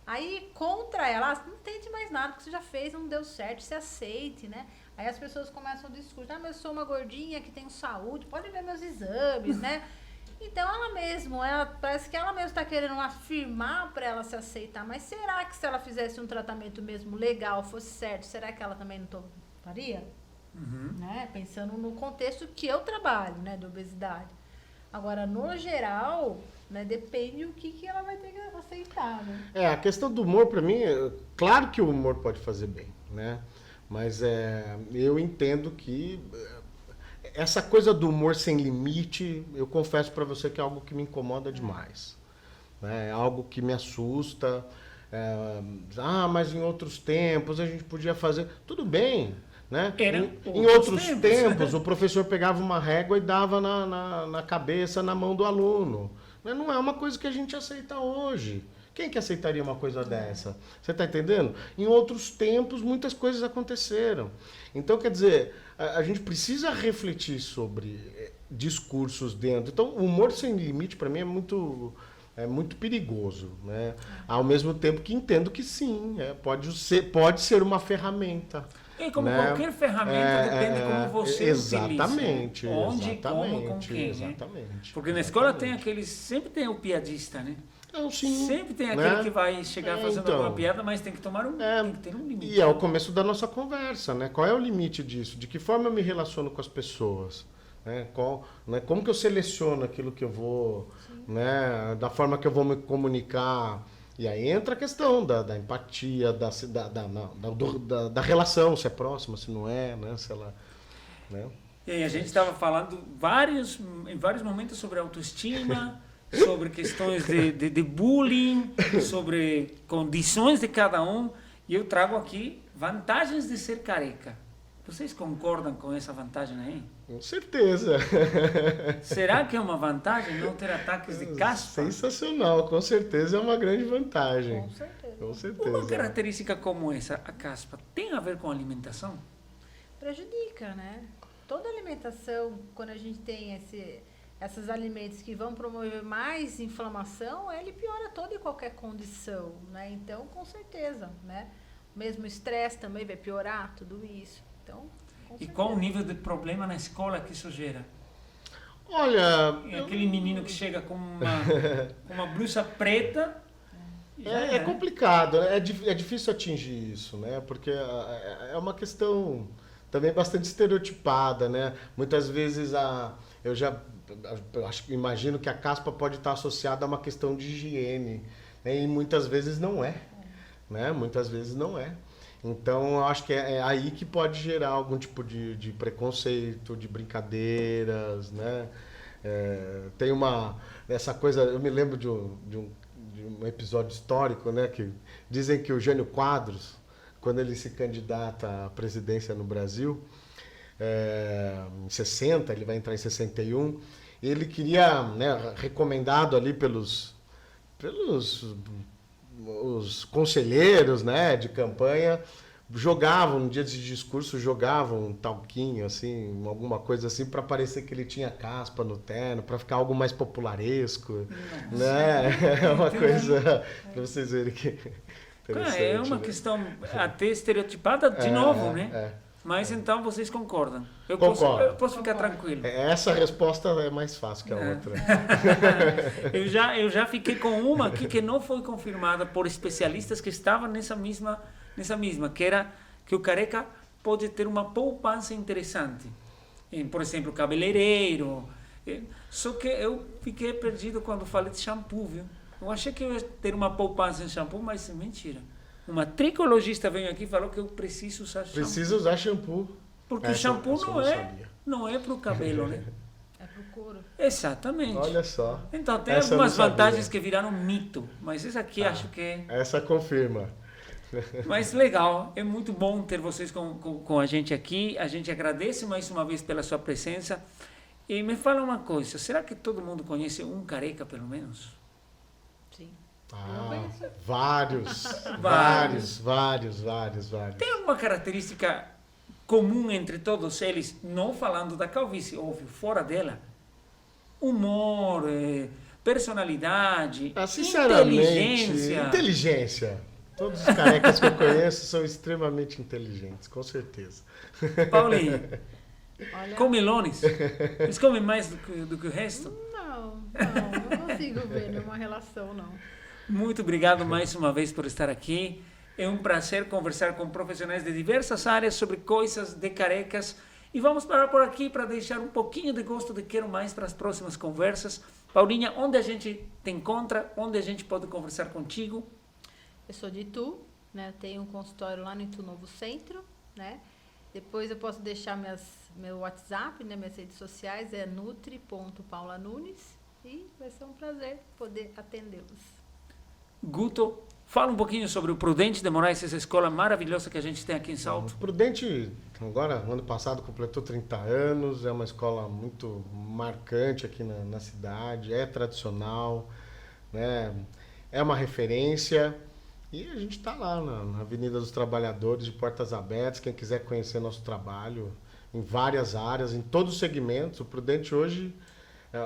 a ir contra ela. Não tente mais nada, porque você já fez, não deu certo, se aceite, né? Aí as pessoas começam o discurso, mas eu sou uma gordinha que tenho saúde, pode ver meus exames, né? Então, parece que ela mesma está querendo afirmar para ela se aceitar. Mas será que se ela fizesse um tratamento mesmo legal, fosse certo, será que ela também não faria? Uhum. Né? Pensando no contexto que eu trabalho, né, de obesidade. Agora, no geral, né, depende do que ela vai ter que aceitar. Né? A questão do humor, para mim, claro que o humor pode fazer bem, né? Mas eu entendo que essa coisa do humor sem limite, eu confesso para você que é algo que me incomoda demais. Né? É algo que me assusta. Mas em outros tempos a gente podia fazer... Tudo bem. Né? Era Em outros tempos, o professor pegava uma régua e dava na cabeça, na mão do aluno. Não é uma coisa que a gente aceita hoje. Quem que aceitaria uma coisa dessa? Você está entendendo? Em outros tempos, muitas coisas aconteceram. Então, quer dizer, a gente precisa refletir sobre discursos dentro. Então, o humor sem limite, para mim, é muito perigoso, né? Ao mesmo tempo que entendo que sim, pode ser uma ferramenta. E como né? qualquer ferramenta, depende como você exatamente, utiliza. Onde, exatamente, como, com quem. exatamente. Né? Porque na escola tem aqueles... Sempre tem o piadista, né? Não, sim, sempre tem aquele né? que vai chegar fazendo alguma piada, mas tem que tomar tem que ter um limite. E é o começo da nossa conversa, né? Qual é o limite disso? De que forma eu me relaciono com as pessoas? Como que eu seleciono aquilo que eu vou... Né? Da forma que eu vou me comunicar... E aí entra a questão da empatia, da relação, se é próxima, se não é, né? Se ela, né? E a gente estava falando em vários momentos sobre autoestima, sobre questões de bullying, sobre condições de cada um. E eu trago aqui vantagens de ser careca. Vocês concordam com essa vantagem aí? Com certeza. Será que é uma vantagem não ter ataques de caspa? Sensacional, com certeza é uma grande vantagem. Com certeza. Com certeza. Uma característica como essa, a caspa, tem a ver com alimentação? Prejudica, né? Toda alimentação, quando a gente tem esses alimentos que vão promover mais inflamação, ele piora toda e qualquer condição, né? Então, com certeza, né? Mesmo o estresse também vai piorar tudo isso. Então, e qual o nível de problema na escola que isso gera? Olha... Aquele menino que chega com uma blusa preta... É complicado, é difícil atingir isso, né? Porque é uma questão também bastante estereotipada, né? Muitas vezes imagino que a caspa pode estar associada a uma questão de higiene, né? E muitas vezes não é, né? Muitas vezes não é. Então, eu acho que é aí que pode gerar algum tipo de preconceito, de brincadeiras, né? Tem essa coisa, eu me lembro de um episódio histórico, né? Que dizem que o Jânio Quadros, quando ele se candidata à presidência no Brasil, em 60, ele vai entrar em 61, ele queria, né, recomendado ali pelos os conselheiros, né, de campanha, jogavam, no dia de discurso, jogavam um talquinho, assim, alguma coisa assim, para parecer que ele tinha caspa no terno, para ficar algo mais popularesco. Né? É uma coisa para vocês verem que interessante. É uma questão até estereotipada de novo, né? Mas então vocês concordam? Eu posso ficar tranquilo. Essa resposta é mais fácil que a outra. Eu já fiquei com uma aqui que não foi confirmada por especialistas que estavam nessa mesma, que era que o careca pode ter uma poupança interessante. Por exemplo, cabeleireiro. Só que eu fiquei perdido quando falei de shampoo, viu? Eu achei que eu ia ter uma poupança em shampoo, mas mentira. Uma tricologista veio aqui e falou que eu preciso usar shampoo. Precisa usar shampoo. Porque o shampoo não é para o cabelo, né? É para o couro. Exatamente. Olha só. Então, tem algumas vantagens que viraram mito, mas essa aqui acho que... Essa confirma. Mas legal, é muito bom ter vocês com a gente aqui. A gente agradece mais uma vez pela sua presença. E me fala uma coisa, será que todo mundo conhece um careca, pelo menos? Sim. Vários. Tem alguma característica comum entre todos eles, não falando da calvície, óbvio, fora dela? Humor, personalidade, inteligência. Todos os carecas que eu conheço são extremamente inteligentes, com certeza. Paulinho, comelones? Eles comem mais do que o resto? Não consigo ver nenhuma relação, não. Muito obrigado mais uma vez por estar aqui. É um prazer conversar com profissionais de diversas áreas sobre coisas de carecas. E vamos parar por aqui para deixar um pouquinho de gosto de quero mais para as próximas conversas. Paulinha, onde a gente te encontra? Onde a gente pode conversar contigo? Eu sou de Itu, né? Tenho um consultório lá no Itu Novo Centro, né? Depois eu posso deixar meu WhatsApp, né? Minhas redes sociais é nutri.paulanunes e vai ser um prazer poder atendê-los. Guto, fala um pouquinho sobre o Prudente de Moraes, essa escola maravilhosa que a gente tem aqui em Salto. Prudente, agora, ano passado, completou 30 anos, é uma escola muito marcante aqui na cidade, é tradicional, né? É uma referência. E a gente está lá na Avenida dos Trabalhadores, de portas abertas. Quem quiser conhecer nosso trabalho em várias áreas, em todos os segmentos. O Prudente hoje,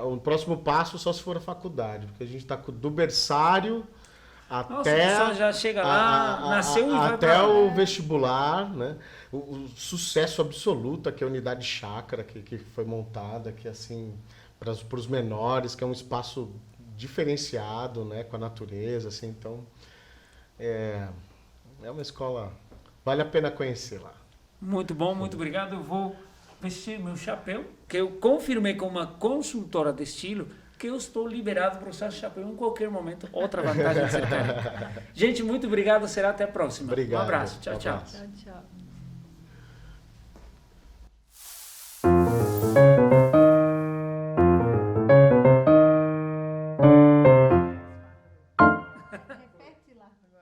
o próximo passo só se for a faculdade, porque a gente está do berçário Nossa, até, a pessoa já chega lá, nasceu e vai até pra... o vestibular, né? O sucesso absoluto, que é a unidade chácara que foi montada, que assim, para os menores, que é um espaço diferenciado, né? Com a natureza, assim, então... É uma escola, vale a pena conhecer lá. Muito bom, muito obrigado. Eu vou vestir meu chapéu, que eu confirmei com uma consultora de estilo que eu estou liberado para usar chapéu em qualquer momento. Outra vantagem de ser carioca. Gente, muito obrigado. Será até a próxima. Obrigado. Um abraço. Tchau, tchau. abraço. Tchau, tchau.